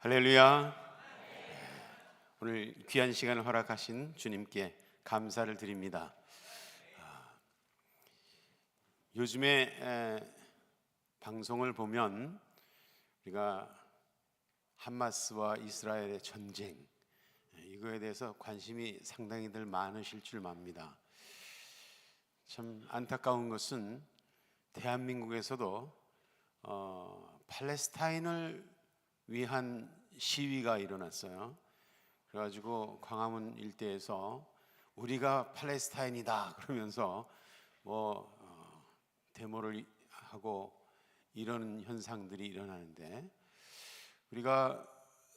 할렐루야. 오늘 귀한 시간을 허락하신 주님께 감사를 드립니다. 요즘에 방송을 보면 우리가 하마스와 이스라엘의 전쟁, 이거에 대해서 관심이 상당히들 많으실 줄 압니다. 참 안타까운 것은 대한민국에서도 팔레스타인을 위한 시위가 일어났어요. 그래가지고 광화문 일대에서 우리가 팔레스타인이다 그러면서 데모를 하고 이러는 현상들이 일어나는데, 우리가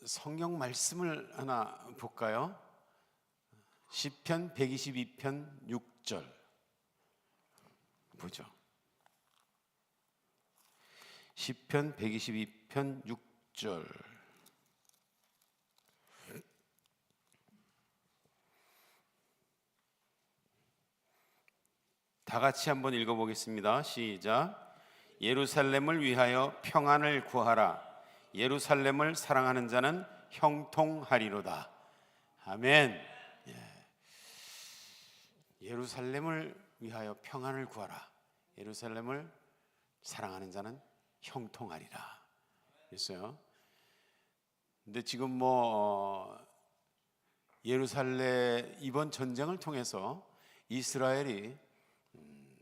성경 말씀을 하나 볼까요? 시편 122편 6절 보죠. 시편 122편 6절. 다 같이 한번 읽어보겠습니다. 시작. 예루살렘을 위하여 평안을 구하라. 예루살렘을 사랑하는 자는 형통하리로다. 아멘. 예루살렘을 위하여 평안을 구하라. 예루살렘을 사랑하는 자는 형통하리라 그랬어요. 근데 지금 예루살렘 이번 전쟁을 통해서 이스라엘이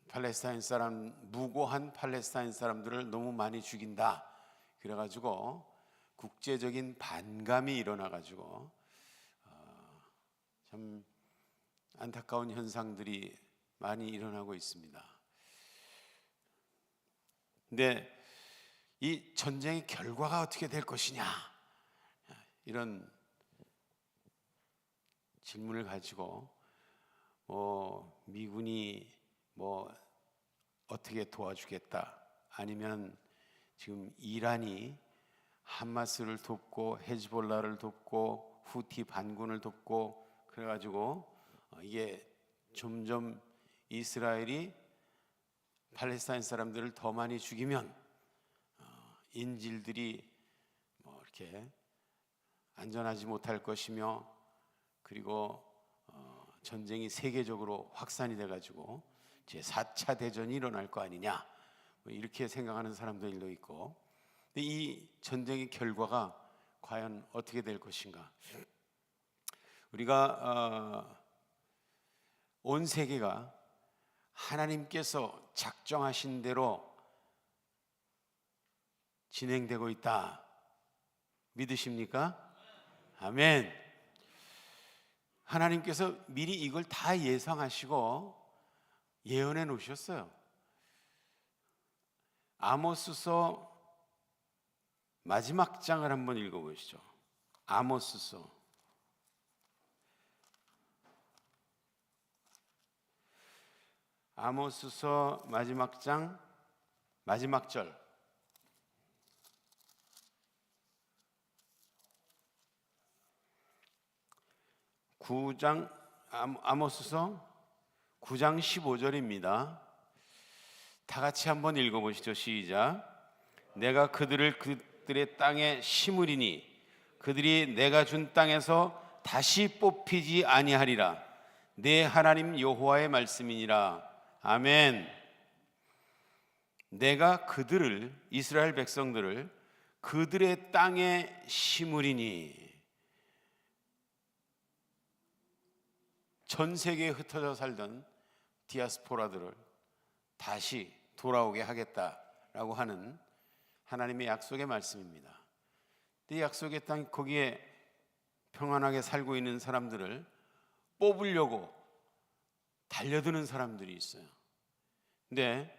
팔레스타인 사람, 무고한 팔레스타인 사람들을 너무 많이 죽인다 그래가지고 국제적인 반감이 일어나가지고 참 안타까운 현상들이 많이 일어나고 있습니다. 근데 이 전쟁의 결과가 어떻게 될 것이냐, 이런 질문을 가지고 미군이 어떻게 도와주겠다, 아니면 지금 이란이 하마스를 돕고 헤즈볼라를 돕고 후티 반군을 돕고 그래가지고 이게 점점 이스라엘이 팔레스타인 사람들을 더 많이 죽이면 인질들이 이렇게 안전하지 못할 것이며, 그리고 전쟁이 세계적으로 확산이 돼가지고 제4차 대전이 일어날 거 아니냐, 이렇게 생각하는 사람들도 있고, 근데 이 전쟁의 결과가 과연 어떻게 될 것인가? 우리가 온 세계가 하나님께서 작정하신 대로 진행되고 있다 믿으십니까? 아멘. 하나님께서 미리 이걸 다 예상하시고 예언해 놓으셨어요. 아모스서 마지막 장을 한번 읽어보시죠. 아모스서 마지막 장 마지막 절. 9장 아모스서 9장 15절입니다. 다 같이 한번 읽어보시죠. 시작. 내가 그들의 땅에 심으리니 그들이 내가 준 땅에서 다시 뽑히지 아니하리라. 내 하나님 여호와의 말씀이니라. 아멘. 내가 이스라엘 백성들을 그들의 땅에 심으리니, 전 세계에 흩어져 살던 디아스포라들을 다시 돌아오게 하겠다라고 하는 하나님의 약속의 말씀입니다. 이 약속의 땅, 거기에 평안하게 살고 있는 사람들을 뽑으려고 달려드는 사람들이 있어요. 근데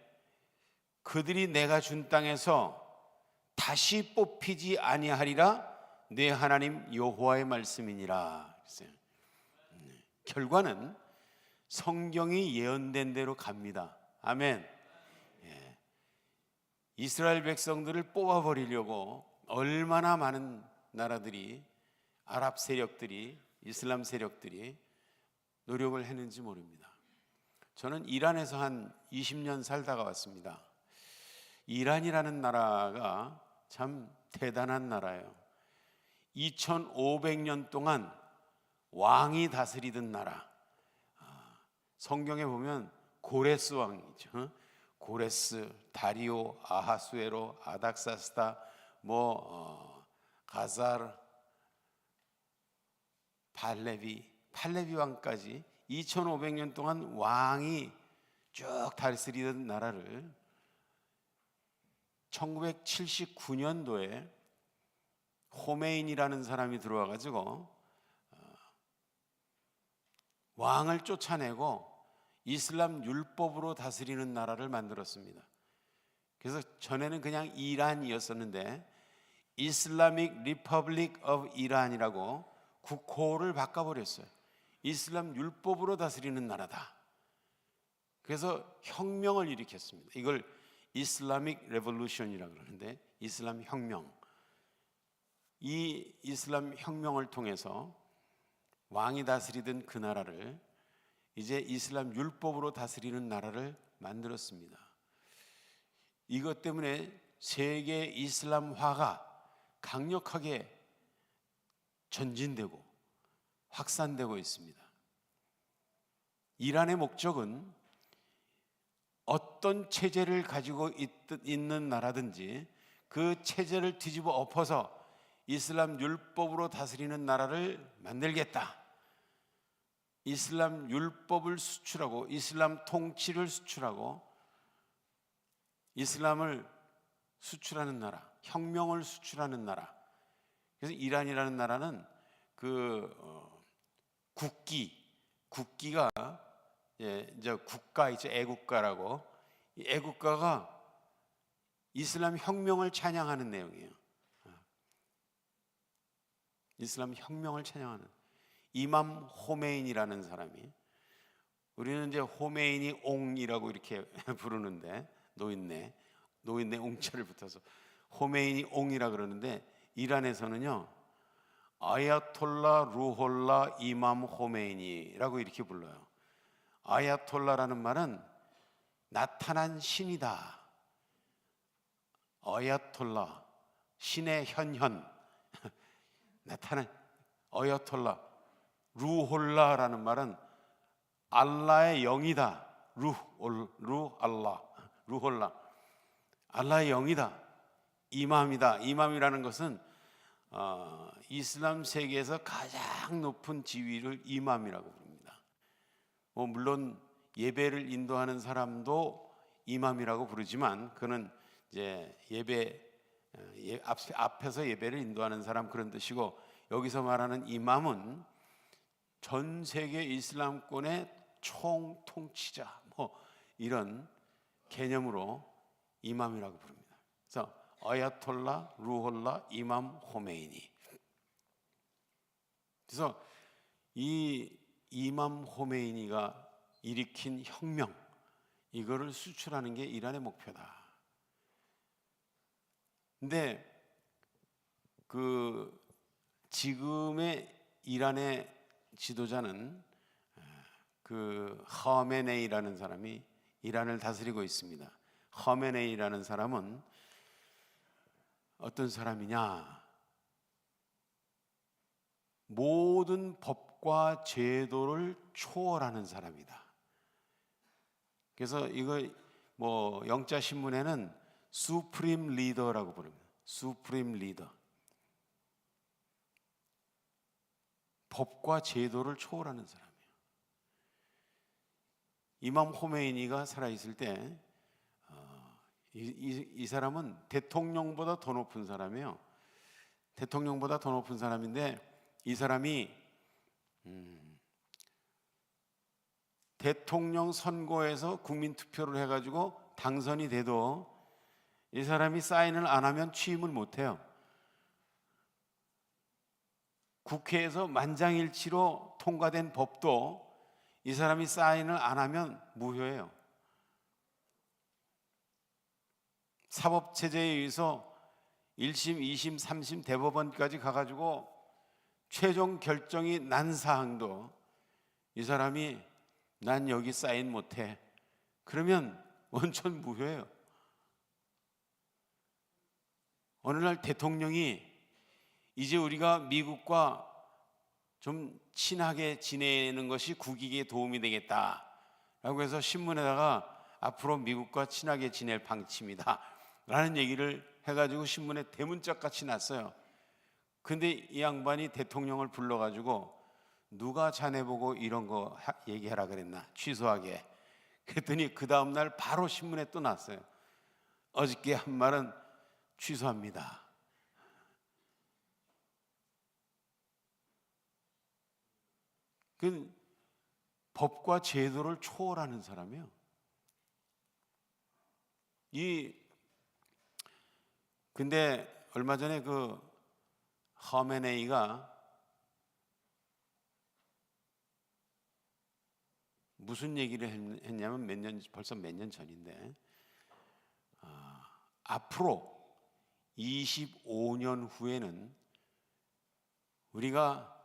그들이 내가 준 땅에서 다시 뽑히지 아니하리라. 내 하나님 여호와의 말씀이니라 그랬어요. 결과는 성경이 예언된 대로 갑니다. 아멘. 이스라엘 백성들을 뽑아버리려고 얼마나 많은 나라들이, 아랍 세력들이, 이슬람 세력들이 노력을 했는지 모릅니다. 저는 이란에서 한 20년 살다가 왔습니다. 이란이라는 나라가 참 대단한 나라예요. 2500년 동안 왕이 다스리던 나라. 성경에 보면 고레스 왕이죠. 고레스, 다리오, 아하수에로, 아닥사스다, 가살, 팔레비 왕까지 2500년 동안 왕이 쭉 다스리던 나라를 1979년도에 호메인이라는 사람이 들어와 가지고 왕을 쫓아내고 이슬람 율법으로 다스리는 나라를 만들었습니다. 그래서 전에는 그냥 이란이었었는데 이슬라믹 리퍼블릭 오브 이란이라고 국호를 바꿔버렸어요. 이슬람 율법으로 다스리는 나라다. 그래서 혁명을 일으켰습니다. 이걸 이슬라믹 레볼루션이라고 그러는데, 이슬람 혁명. 이 이슬람 혁명을 통해서 왕이 다스리던 그 나라를 이제 이슬람 율법으로 다스리는 나라를 만들었습니다. 이것 때문에 세계 이슬람화가 강력하게 전진되고 확산되고 있습니다. 이란의 목적은 어떤 체제를 가지고 있는 나라든지 그 체제를 뒤집어 엎어서 이슬람 율법으로 다스리는 나라를 만들겠다. 이슬람 율법을 수출하고 이슬람 통치를 수출하고 이슬람을 수출하는 나라, 혁명을 수출하는 나라. 그래서 이란이라는 나라는 국기가 이제 국가 있죠. 애국가라고. 이 애국가가 이슬람 혁명을 찬양하는 내용이에요. 이슬람 혁명을 찬양하는 이맘 호메인이라는 사람이, 우리는 이제 호메인이 옹이라고 이렇게 부르는데 노인네 옹자를 붙여서 호메인이 옹이라 그러는데, 이란에서는요 아야톨라 루홀라 이맘 호메인이라고 이렇게 불러요. 아야톨라라는 말은 나타난 신이다. 아야톨라, 신의 현현, 나타난 아야톨라. 루홀라라는 말은 알라의 영이다. 루홀라, 알라의 영이다. 이맘이다. 이맘이라는 것은 이슬람 세계에서 가장 높은 지위를 이맘이라고 부릅니다. 물론 예배를 인도하는 사람도 이맘이라고 부르지만 그는 이제 앞에서 예배를 인도하는 사람 그런 뜻이고, 여기서 말하는 이맘은 전 세계 이슬람권의 총통치자 이런 개념으로 이맘이라고 부릅니다. 그래서 아야톨라 루홀라 이맘 호메이니. 그래서 이 이맘 호메이니가 일으킨 혁명, 이거를 수출하는 게 이란의 목표다. 근데 지금의 이란의 지도자는 하메네이라는 사람이 이란을 다스리고 있습니다. 하메네이라는 사람은 어떤 사람이냐? 모든 법과 제도를 초월하는 사람이다. 그래서 이거 영자 신문에는 수프림 리더라고 부릅니다. 수프림 리더. 법과 제도를 초월하는 사람이에요. 이맘 호메이니가 살아있을 때 이 사람은 대통령보다 더 높은 사람이에요. 대통령보다 더 높은 사람인데, 이 사람이 대통령 선거에서 국민 투표를 해가지고 당선이 돼도 이 사람이 사인을 안 하면 취임을 못해요. 국회에서 만장일치로 통과된 법도 이 사람이 사인을 안 하면 무효예요. 사법체제에 의해서 1심, 2심, 3심 대법원까지 가가지고 최종 결정이 난 사항도 이 사람이 난 여기 사인 못해, 그러면 원천 무효예요. 어느 날 대통령이 이제 우리가 미국과 좀 친하게 지내는 것이 국익에 도움이 되겠다라고 해서 신문에다가 앞으로 미국과 친하게 지낼 방침이다 라는 얘기를 해가지고 신문에 대문짝 같이 났어요. 근데 이 양반이 대통령을 불러가지고 누가 자네 보고 이런 거 얘기하라 그랬나, 취소하게. 그랬더니 그 다음날 바로 신문에 또 났어요. 어저께 한 말은 취소합니다. 그 법과 제도를 초월하는 사람이에요. 근데 얼마 전에 그 허메네이가 무슨 얘기를 했냐면 벌써 몇 년 전인데, 앞으로 25년 후에는 우리가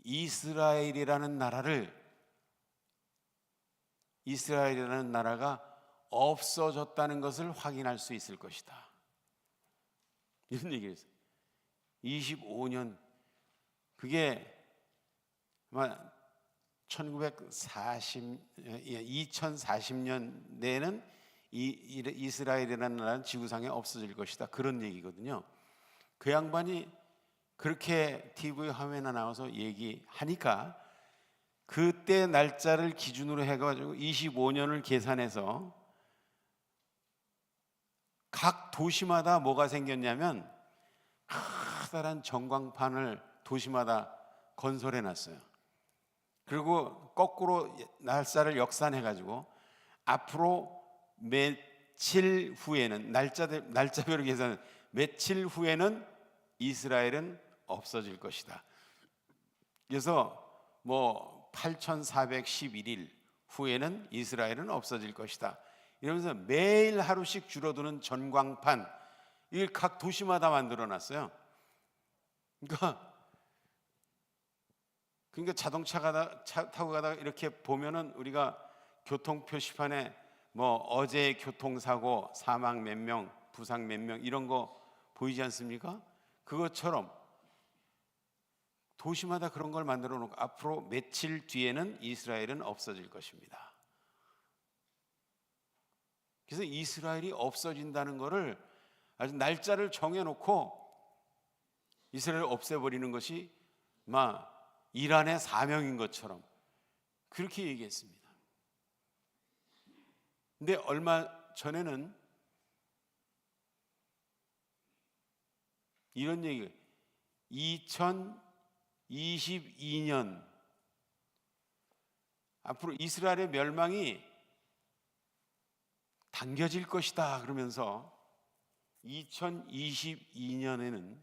이스라엘이라는 나라가 없어졌다는 것을 확인할 수 있을 것이다, 이런 얘기를 했어요. 25년, 그게 아마 2040년대에는 이스라엘이라는 나라는 지구상에 없어질 것이다, 그런 얘기거든요. 그 양반이 그렇게 TV 화면에 나와서 얘기하니까 그때 날짜를 기준으로 해가지고 25년을 계산해서 각 도시마다 뭐가 생겼냐면 커다란 전광판을 도시마다 건설해 놨어요. 그리고 거꾸로 날짜를 역산해가지고 앞으로 며칠 후에는, 날짜별로 계산, 며칠 후에는 이스라엘은 없어질 것이다. 그래서 뭐 8411일 후에는 이스라엘은 없어질 것이다, 이러면서 매일 하루씩 줄어드는 전광판, 이걸 각 도시마다 만들어 놨어요. 그러니까 자동차 타고 가다가 이렇게 보면은 우리가 교통 표시판에 뭐 어제 교통사고 사망 몇 명, 부상 몇 명, 이런 거 보이지 않습니까? 그것처럼 도시마다 그런 걸 만들어 놓고 앞으로 며칠 뒤에는 이스라엘은 없어질 것입니다. 그래서 이스라엘이 없어진다는 것을 아주 날짜를 정해놓고 이스라엘을 없애버리는 것이 막 이란의 사명인 것처럼 그렇게 얘기했습니다. 근데 얼마 전에는 이런 얘기가, 2022년 앞으로 이스라엘의 멸망이 당겨질 것이다 그러면서 2022년에는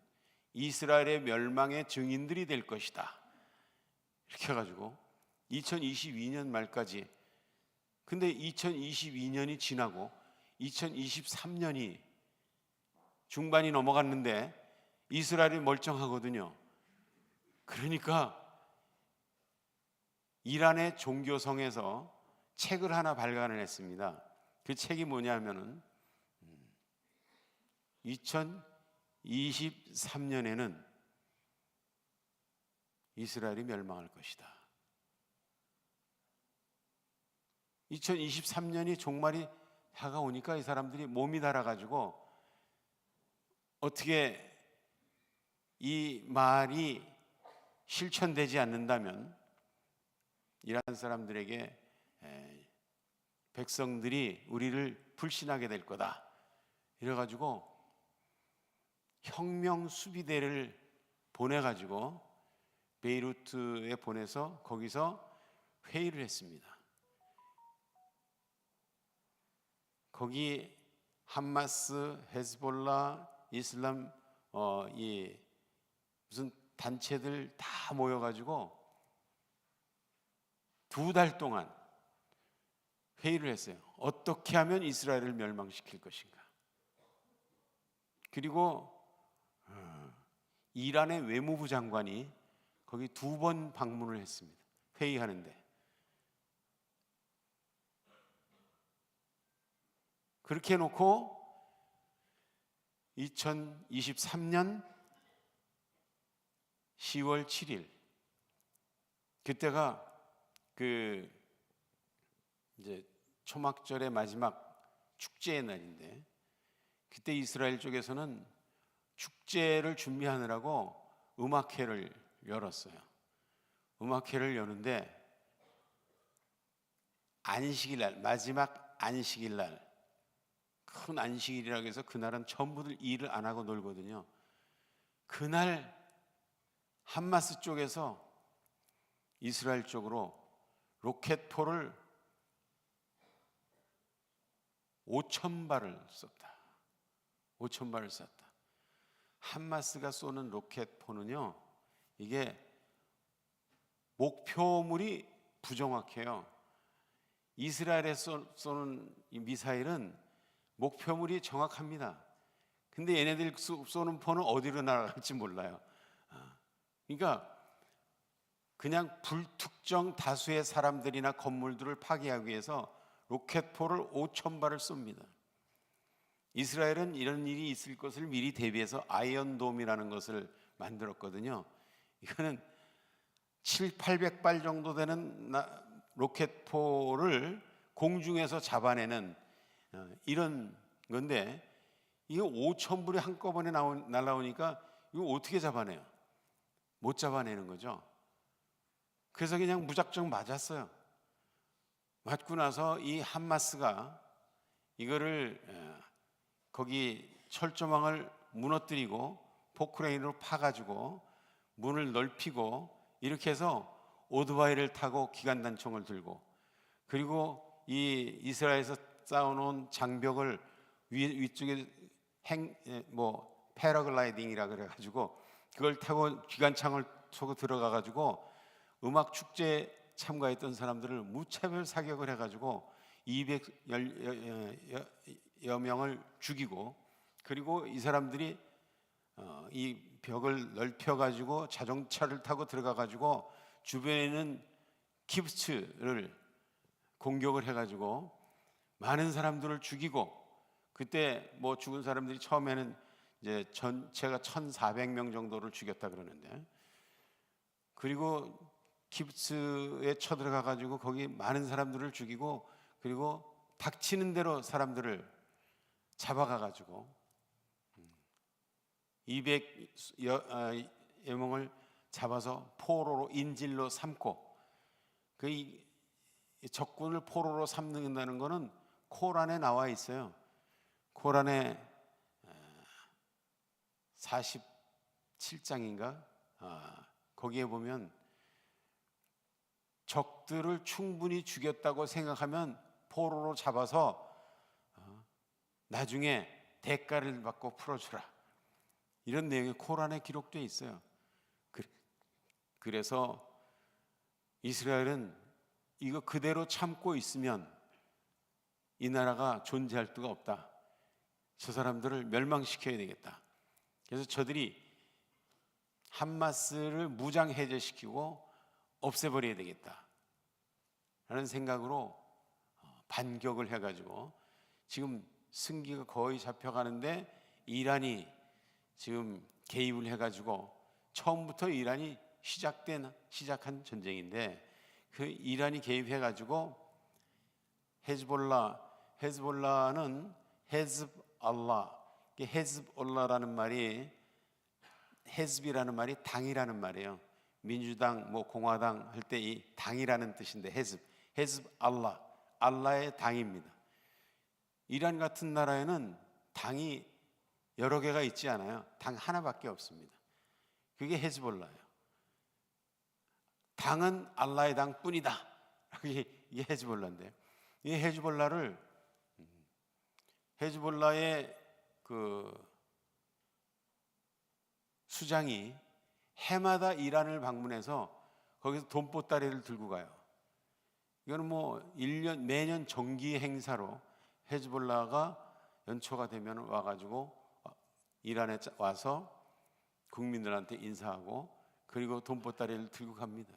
이스라엘의 멸망의 증인들이 될 것이다, 이렇게 해가지고 2022년 말까지. 근데 2022년이 지나고 2023년이 중반이 넘어갔는데 이스라엘이 멀쩡하거든요. 그러니까 이란의 종교성에서 책을 하나 발간을 했습니다. 그 책이 뭐냐면은 2023년에는 이스라엘이 멸망할 것이다. 2023년이 종말이 다가오니까 이 사람들이 몸이 달아가지고 어떻게 이 말이 실천되지 않는다면 이란 사람들에게 백성들이 우리를 불신하게 될 거다, 이래가지고 혁명 수비대를 보내가지고 베이루트에 보내서 거기서 회의를 했습니다. 거기 함마스, 헤즈볼라, 이슬람 이 무슨 단체들 다 모여가지고 2달 동안 회의를 했어요. 어떻게 하면 이스라엘을 멸망시킬 것인가. 그리고 이란의 외무부 장관이 거기 2번 방문을 했습니다. 회의하는데. 그렇게 해놓고 2023년 10월 7일 그때가 그 이제 초막절의 마지막 축제의 날인데, 그때 이스라엘 쪽에서는 축제를 준비하느라고 음악회를 열었어요. 음악회를 여는데 안식일 날, 마지막 안식일 날, 큰 안식일이라고 해서 그날은 전부들 일을 안 하고 놀거든요. 그날 함마스 쪽에서 이스라엘 쪽으로 로켓포를 5,000발을 쐈다. 5,000발을 쐈다. 함마스가 쏘는 로켓포는요, 이게 목표물이 부정확해요. 이스라엘에 쏘는 이 미사일은 목표물이 정확합니다. 근데 얘네들 쏘는 포는 어디로 날아갈지 몰라요. 그러니까 그냥 불특정 다수의 사람들이나 건물들을 파괴하기 위해서 로켓포를 5,000발을 쏩니다. 이스라엘은 이런 일이 있을 것을 미리 대비해서 아이언돔이라는 것을 만들었거든요. 이거는 700~800발 정도 되는 로켓포를 공중에서 잡아내는 이런 건데, 이거 5,000불이 한꺼번에 날아오니까 이거 어떻게 잡아내요? 못 잡아내는 거죠. 그래서 그냥 무작정 맞았어요. 맞고 나서 이 함마스가 이거를 거기 철조망을 무너뜨리고 포크레인으로 파가지고 문을 넓히고 이렇게 해서 오토바이를 타고 기관단총을 들고, 그리고 이 이스라엘에서 쌓아놓은 장벽을 위쪽에 패러글라이딩이라 그래가지고 그걸 타고 기관창을 타고 들어가가지고 음악 축제에 참가했던 사람들을 무차별 사격을 해가지고 200여 명을 죽이고, 그리고 이 사람들이 이 벽을 넓혀가지고 자동차를 타고 들어가가지고 주변에 있는 키부츠를 공격을 해가지고 많은 사람들을 죽이고, 그때 뭐 죽은 사람들이 처음에는 이제 전체가 1,400명 정도를 죽였다 그러는데, 그리고 키부츠에 쳐들어가 가지고 거기 많은 사람들을 죽이고, 그리고 닥치는 대로 사람들을 잡아가 가지고 200여 명을 잡아서 포로로 인질로 삼고, 그 적군을 포로로 삼는다는 것은 코란에 나와 있어요. 코란에 47장인가 거기에 보면 적들을 충분히 죽였다고 생각하면 포로로 잡아서 나중에 대가를 받고 풀어주라, 이런 내용이 코란에 기록되어 있어요. 그래서 이스라엘은 이거 그대로 참고 있으면 이 나라가 존재할 수가 없다. 저 사람들을 멸망시켜야 되겠다. 그래서 저들이 함마스를 무장 해제시키고 없애버려야 되겠다 라는 생각으로 반격을 해가지고 지금 승기가 거의 잡혀가는데, 이란이 지금 개입을 해가지고, 처음부터 이란이 시작한 전쟁인데, 그 이란이 개입해가지고 헤즈볼라는 헤즈볼라라는 말이, 헤즈비라는 말이 당이라는 말이에요. 민주당, 공화당 할 때 이 당이라는 뜻인데 알라의 당입니다. 이란 같은 나라에는 당이 여러 개가 있지 않아요. 당 하나밖에 없습니다. 그게 헤즈볼라예요. 당은 알라의 당뿐이다. 이게 헤즈볼라인데, 이 헤즈볼라의 그 수장이 해마다 이란을 방문해서 거기서 돈보따리를 들고 가요. 이거는 매년 정기 행사로 헤즈볼라가 연초가 되면 와가지고 이란에 와서 국민들한테 인사하고, 그리고 돈보따리를 들고 갑니다.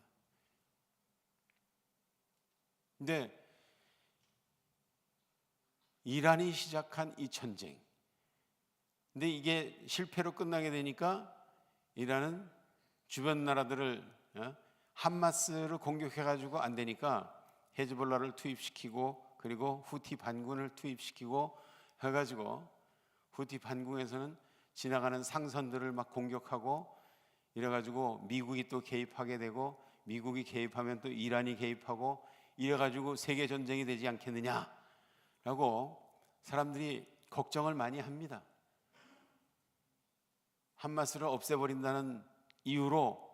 근데 이란이 시작한 이 전쟁, 근데 이게 실패로 끝나게 되니까 이란은 주변 나라들을 함마스를 공격해가지고 안 되니까 헤즈볼라를 투입시키고 그리고 후티 반군을 투입시키고 해가지고 후티 반군에서는 지나가는 상선들을 막 공격하고 이래가지고 미국이 또 개입하게 되고 미국이 개입하면 또 이란이 개입하고 이래가지고 세계 전쟁이 되지 않겠느냐라고 사람들이 걱정을 많이 합니다. 함마스를 없애버린다는 이유로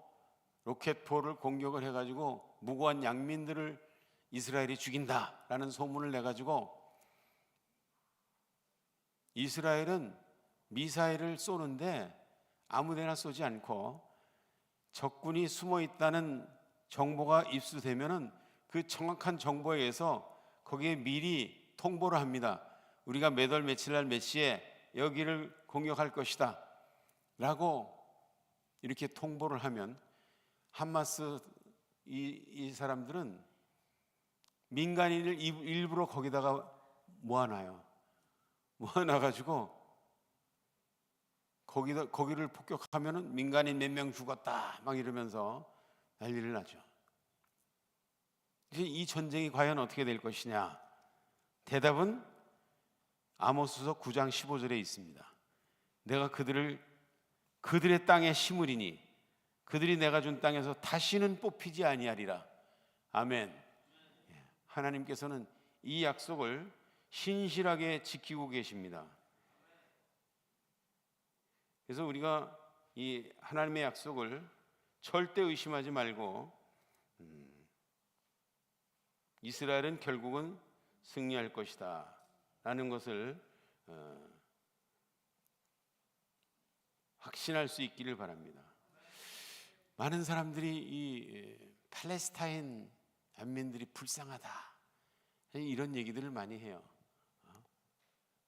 로켓포를 공격을 해가지고 무고한 양민들을 이스라엘이 죽인다라는 소문을 내가지고 이스라엘은 미사일을 쏘는데 아무데나 쏘지 않고 적군이 숨어 있다는 정보가 입수되면은 그 정확한 정보에 의해서 거기에 미리 통보를 합니다. 우리가 몇 월 며칠 날 몇 시에 여기를 공격할 것이다 라고 이렇게 통보를 하면 함마스 이 사람들은 민간인을 일부러 거기다가 모아놔요. 모아놔가지고 거기를 폭격하면은 민간인 몇 명 죽었다 막 이러면서 난리를 나죠. 이제 이 전쟁이 과연 어떻게 될 것이냐? 대답은 아모스서 9장 15절에 있습니다. 내가 그들의 땅에 심으리니 그들이 내가 준 땅에서 다시는 뽑히지 아니하리라. 아멘. 하나님께서는 이 약속을 신실하게 지키고 계십니다. 그래서 우리가 이 하나님의 약속을 절대 의심하지 말고 이스라엘은 결국은 승리할 것이다 라는 것을 확신할 수 있기를 바랍니다. 많은 사람들이 이 팔레스타인 난민들이 불쌍하다 이런 얘기들을 많이 해요.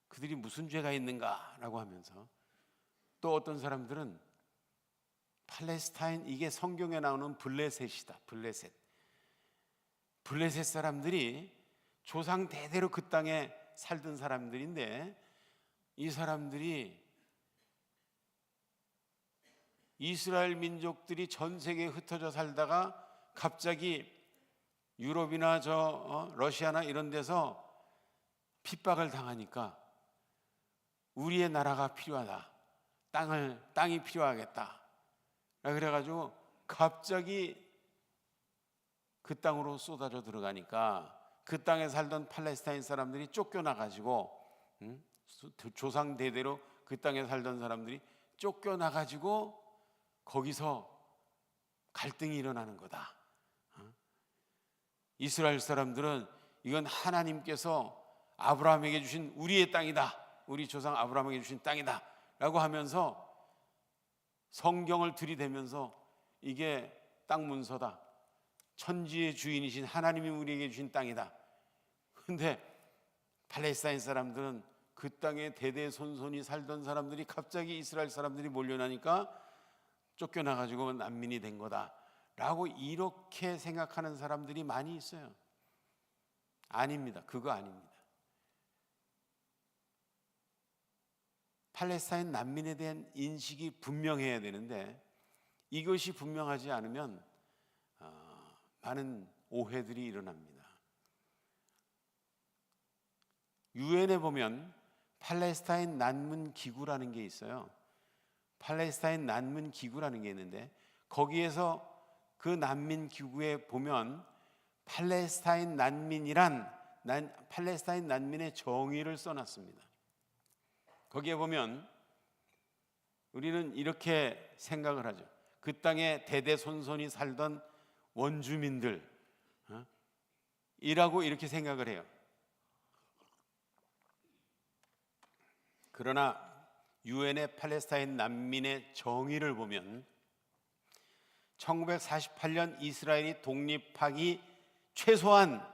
그들이 무슨 죄가 있는가라고 하면서 또 어떤 사람들은 팔레스타인 이게 성경에 나오는 블레셋이다. 블레셋 사람들이 조상 대대로 그 땅에 살던 사람들인데 이 사람들이 이스라엘 민족들이 전 세계에 흩어져 살다가 갑자기 유럽이나 러시아나 이런 데서 핍박을 당하니까 우리의 나라가 필요하다. 땅이 필요하겠다. 그래가지고 갑자기 그 땅으로 쏟아져 들어가니까 그 땅에 살던 팔레스타인 사람들이 쫓겨나가지고 조상 대대로 그 땅에 살던 사람들이 쫓겨나가지고 거기서 갈등이 일어나는 거다. 이스라엘 사람들은 이건 하나님께서 아브라함에게 주신 우리의 땅이다. 우리 조상 아브라함에게 주신 땅이다 라고 하면서 성경을 들이대면서 이게 땅 문서다. 천지의 주인이신 하나님이 우리에게 주신 땅이다. 그런데 팔레스타인 사람들은 그 땅에 대대손손이 살던 사람들이 갑자기 이스라엘 사람들이 몰려나니까 쫓겨나가지고 난민이 된 거다 라고 이렇게 생각하는 사람들이 많이 있어요. 아닙니다. 그거 아닙니다. 팔레스타인 난민에 대한 인식이 분명해야 되는데 이것이 분명하지 않으면 많은 오해들이 일어납니다. 유엔에 보면 팔레스타인 난민 기구라는 게 있어요. 팔레스타인 난민 기구라는 게 있는데 거기에서 그 난민 기구에 보면 팔레스타인 난민의 정의를 써놨습니다. 거기에 보면 우리는 이렇게 생각을 하죠. 그 땅에 대대손손이 살던 원주민들 이라고 이렇게 생각을 해요. 그러나 유엔의 팔레스타인 난민의 정의를 보면 1948년 이스라엘이 독립하기 최소한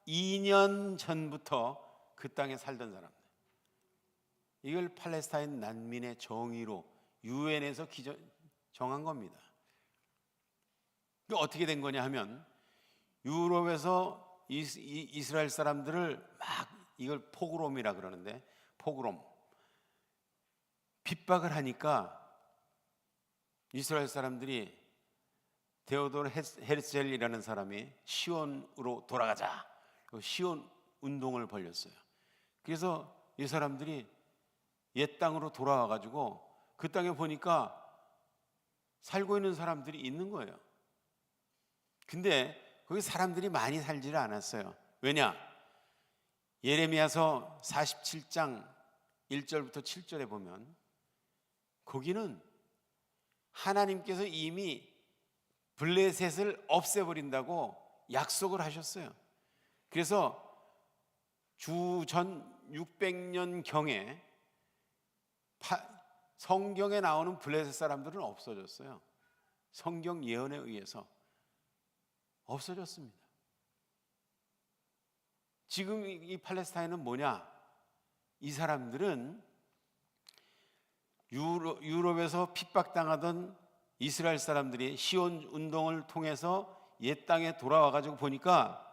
2년 전부터 그 땅에 살던 사람들, 이걸 팔레스타인 난민의 정의로 유엔에서 정한 겁니다. 어떻게 된 거냐 하면 유럽에서 이스라엘 사람들을 막 이걸 포그롬이라 그러는데 포그롬 핍박을 하니까 이스라엘 사람들이 데오도르 헤르셀이라는 사람이 시온으로 돌아가자, 시온 운동을 벌였어요. 그래서 이 사람들이 옛 땅으로 돌아와 가지고 그 땅에 보니까 살고 있는 사람들이 있는 거예요. 근데 거기 사람들이 많이 살지를 않았어요. 왜냐? 예레미야서 47장 1절부터 7절에 보면 거기는 하나님께서 이미 블레셋을 없애버린다고 약속을 하셨어요. 그래서 주전 600년경에 성경에 나오는 블레셋 사람들은 없어졌어요. 성경 예언에 의해서 없어졌습니다. 지금 이 팔레스타인은 뭐냐? 이 사람들은 유럽에서 핍박당하던 이스라엘 사람들이 시온 운동을 통해서 옛 땅에 돌아와 가지고 보니까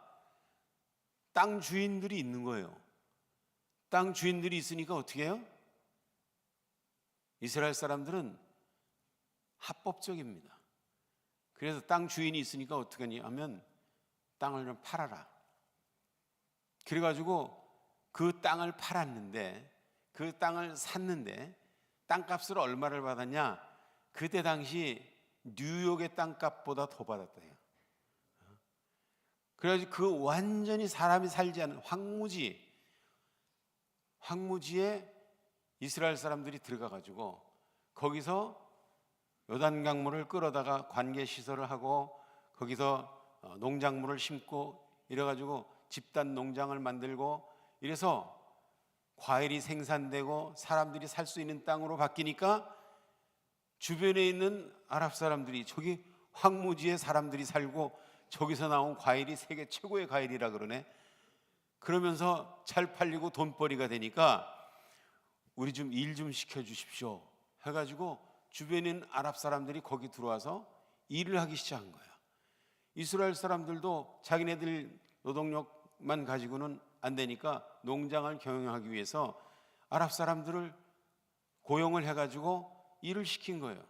땅 주인들이 있는 거예요. 땅 주인들이 있으니까 어떻게 해요? 이스라엘 사람들은 합법적입니다. 그래서 땅 주인이 있으니까 어떻게 하냐 하면 땅을 좀 팔아라. 그래가지고 그 땅을 팔았는데, 그 땅을 샀는데 땅값을 얼마를 받았냐? 그때 당시 뉴욕의 땅값보다 더 받았대요. 그래가지고 그 완전히 사람이 살지 않은 황무지에 이스라엘 사람들이 들어가가지고 거기서 요단강물을 끌어다가 관계 시설을 하고 거기서 농작물을 심고 이래가지고 집단 농장을 만들고 이래서 과일이 생산되고 사람들이 살 수 있는 땅으로 바뀌니까 주변에 있는 아랍 사람들이 저기 황무지에 사람들이 살고 저기서 나온 과일이 세계 최고의 과일이라 그러네. 그러면서 잘 팔리고 돈벌이가 되니까 우리 좀 일 좀 시켜주십시오 해가지고 주변에 있는 아랍 사람들이 거기 들어와서 일을 하기 시작한 거야. 이스라엘 사람들도 자기네들 노동력만 가지고는 안 되니까 농장을 경영하기 위해서 아랍 사람들을 고용을 해가지고 일을 시킨 거예요.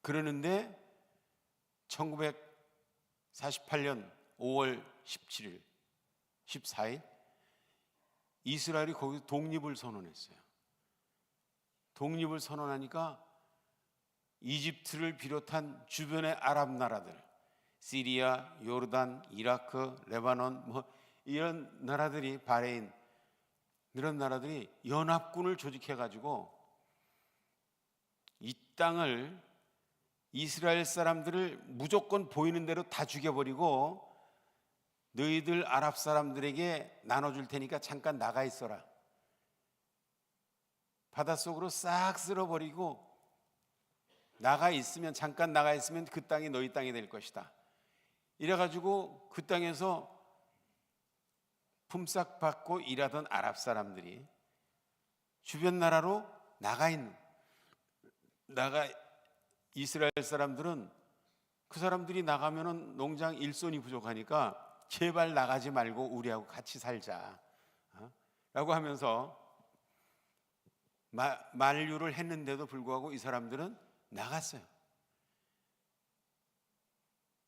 그러는데 1948년 5월 17일, 14일 이스라엘이 거기서 독립을 선언했어요. 독립을 선언하니까 이집트를 비롯한 주변의 아랍 나라들, 시리아, 요르단, 이라크, 레바논 이런 나라들이, 바레인 이런 나라들이 연합군을 조직해 가지고 이 땅을 이스라엘 사람들을 무조건 보이는 대로 다 죽여버리고 너희들 아랍 사람들에게 나눠줄 테니까 잠깐 나가 있어라. 바닷속으로 싹 쓸어버리고 잠깐 나가 있으면 그 땅이 너희 땅이 될 것이다. 이래가지고 그 땅에서 품삯 받고 일하던 아랍 사람들이 주변 나라로 이스라엘 사람들은 그 사람들이 나가면은 농장 일손이 부족하니까 제발 나가지 말고 우리하고 같이 살자 라고 하면서 만류를 했는데도 불구하고 이 사람들은 나갔어요.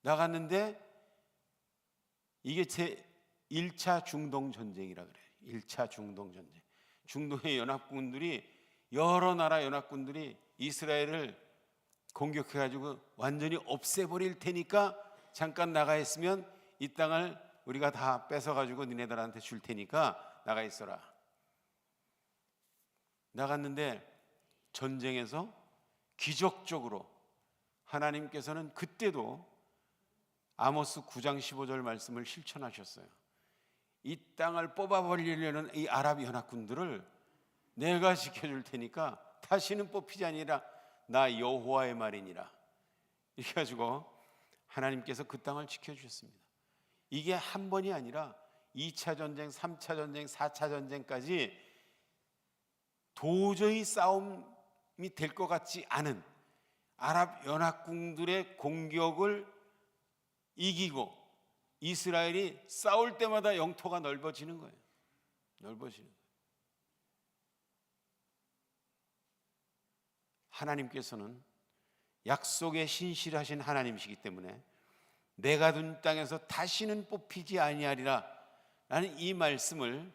나갔는데 이게 제 1차 중동 전쟁이라 그래요. 1차 중동 전쟁. 중동의 연합군들이 여러 나라 연합군들이 이스라엘을 공격해가지고 완전히 없애버릴 테니까 잠깐 나가 있으면 이 땅을 우리가 다 뺏어가지고 니네들한테 줄 테니까 나가 있어라. 나갔는데 전쟁에서 기적적으로 하나님께서는 그때도 아모스 9장 15절 말씀을 실천하셨어요. 이 땅을 뽑아버리려는 이 아랍 연합군들을 내가 지켜줄 테니까 다시는 뽑히지 아니라 나 여호와의 말이니라. 이렇게 가지고 하나님께서 그 땅을 지켜주셨습니다. 이게 한 번이 아니라 2차 전쟁, 3차 전쟁, 4차 전쟁까지 도저히 싸움이 될 것 같지 않은 아랍 연합군들의 공격을 이기고 이스라엘이 싸울 때마다 영토가 넓어지는 거예요. 넓어지는 거예요. 하나님께서는 약속에 신실하신 하나님이시기 때문에 내가 둔 땅에서 다시는 뽑히지 아니하리라 라는 이 말씀을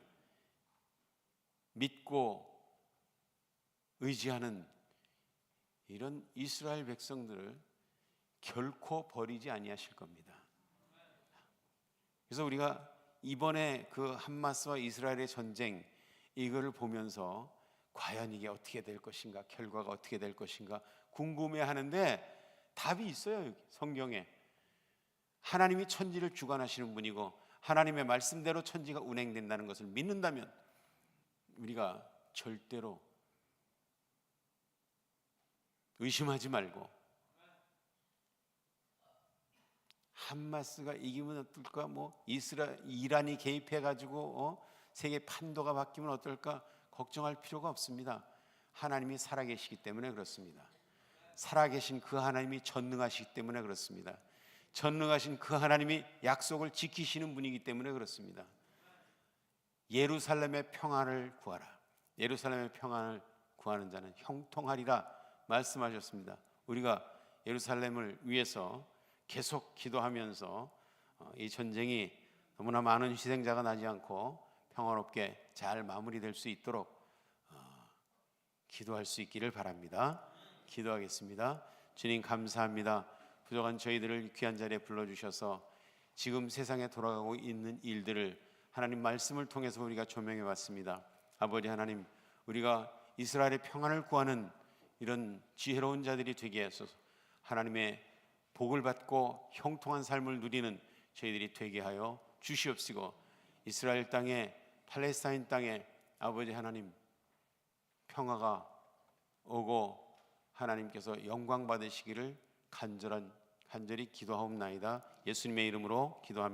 믿고 의지하는 이런 이스라엘 백성들을 결코 버리지 아니하실 겁니다. 그래서 우리가 이번에 그 함마스와 이스라엘의 전쟁 이거를 보면서 과연 이게 어떻게 될 것인가, 결과가 어떻게 될 것인가 궁금해하는데 답이 있어요. 여기 성경에 하나님이 천지를 주관하시는 분이고 하나님의 말씀대로 천지가 운행된다는 것을 믿는다면 우리가 절대로 의심하지 말고 함마스가 이기면 어떨까? 이란이 개입해가지고 세계 판도가 바뀌면 어떨까? 걱정할 필요가 없습니다. 하나님이 살아계시기 때문에 그렇습니다. 살아계신 그 하나님이 전능하시기 때문에 그렇습니다. 전능하신 그 하나님이 약속을 지키시는 분이기 때문에 그렇습니다. 예루살렘의 평안을 구하라. 예루살렘의 평안을 구하는 자는 형통하리라 말씀하셨습니다. 우리가 예루살렘을 위해서 계속 기도하면서 이 전쟁이 너무나 많은 희생자가 나지 않고 평화롭게 잘 마무리될 수 있도록 기도할 수 있기를 바랍니다. 기도하겠습니다. 주님 감사합니다. 부족한 저희들을 귀한 자리에 불러주셔서 지금 세상에 돌아가고 있는 일들을 하나님 말씀을 통해서 우리가 조명해 봤습니다. 아버지 하나님, 우리가 이스라엘의 평안을 구하는 이런 지혜로운 자들이 되게 하소서. 하나님의 복을 받고 형통한 삶을 누리는 저희들이 되게 하여 주시옵시고, 이스라엘 땅에, 팔레스타인 땅에 아버지 하나님 평화가 오고 하나님께서 영광 받으시기를 간절히 기도하옵나이다. 예수님의 이름으로 기도합니다.